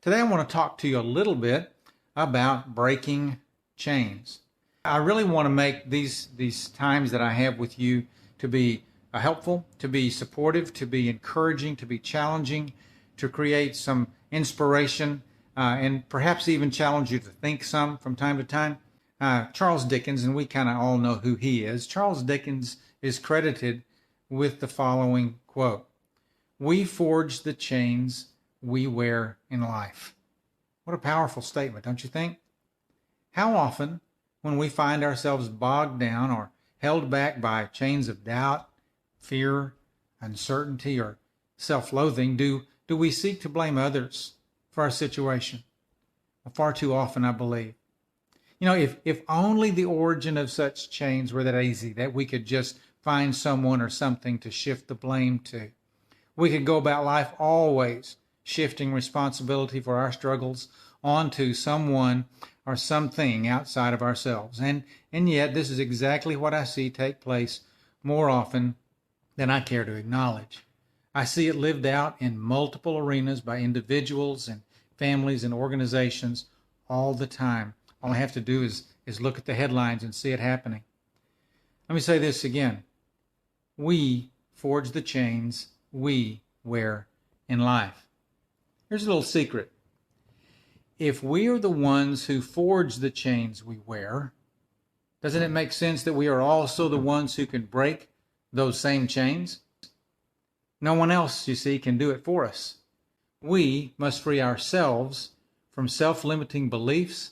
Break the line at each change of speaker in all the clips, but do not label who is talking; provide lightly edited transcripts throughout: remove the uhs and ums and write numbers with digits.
Today I want to talk to you a little bit about breaking chains. I really want to make these times that I have with you to be helpful, to be supportive, to be encouraging, to be challenging, to create some inspiration, and perhaps even challenge you to think some from time to time. Charles Dickens, and we kind of all know who he is. Charles Dickens is credited with the following quote: "We forge the chains we wear in life." What a powerful statement, don't you think? How often, when we find ourselves bogged down or held back by chains of doubt, fear, uncertainty, or self-loathing, do we seek to blame others for our situation? Far too often, I believe. You know, if only the origin of such chains were that easy, that we could just find someone or something to shift the blame to. We could go about life always shifting responsibility for our struggles onto someone or something outside of ourselves. And yet, this is exactly what I see take place more often than I care to acknowledge. I see it lived out in multiple arenas by individuals and families and organizations all the time. All I have to do is look at the headlines and see it happening. Let me say this again. We forge the chains we wear in life. Here's a little secret. If we are the ones who forge the chains we wear, doesn't it make sense that we are also the ones who can break those same chains? No one else, you see, can do it for us. We must free ourselves from self-limiting beliefs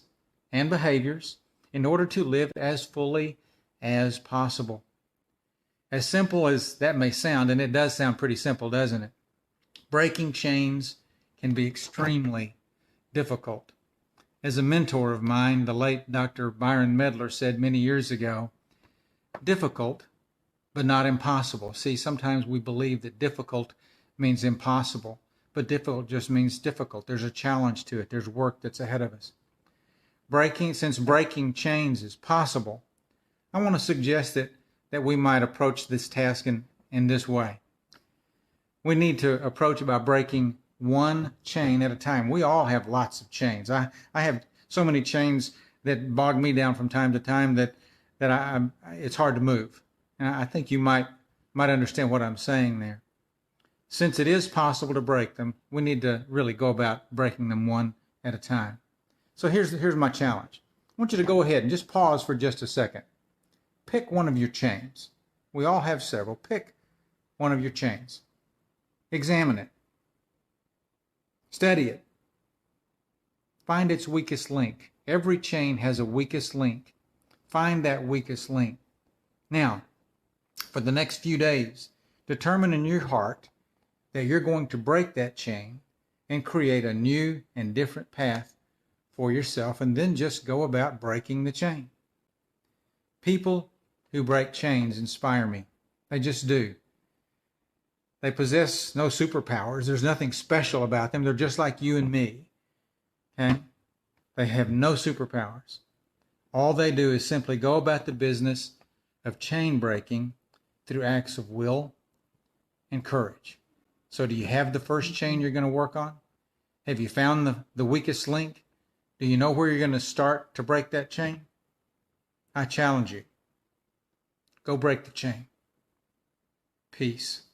and behaviors in order to live as fully as possible. As simple as that may sound, and it does sound pretty simple, doesn't it? Breaking chains can be extremely difficult. As a mentor of mine, the late Dr. Byron Medler, said many years ago, difficult, but not impossible. See, sometimes we believe that difficult means impossible, but difficult just means difficult. There's a challenge to it. There's work that's ahead of us. Since breaking chains is possible, I want to suggest that we might approach this task in this way. We need to approach it by breaking one chain at a time. We all have lots of chains. I have so many chains that bog me down from time to time that it's hard to move. And I think you might understand what I'm saying there. Since it is possible to break them, we need to really go about breaking them one at a time. So here's my challenge. I want you to go ahead and just pause for just a second. Pick one of your chains. We all have several. Pick one of your chains. Examine it. Study it. Find its weakest link. Every chain has a weakest link. Find that weakest link. Now, for the next few days, determine in your heart that you're going to break that chain and create a new and different path for yourself, and then just go about breaking the chain. People who break chains inspire me. They just do. They possess no superpowers. There's nothing special about them. They're just like you and me. Okay? They have no superpowers. All they do is simply go about the business of chain breaking through acts of will and courage. So do you have the first chain you're going to work on? Have you found the weakest link? Do you know where you're going to start to break that chain? I challenge you. Go break the chain. Peace.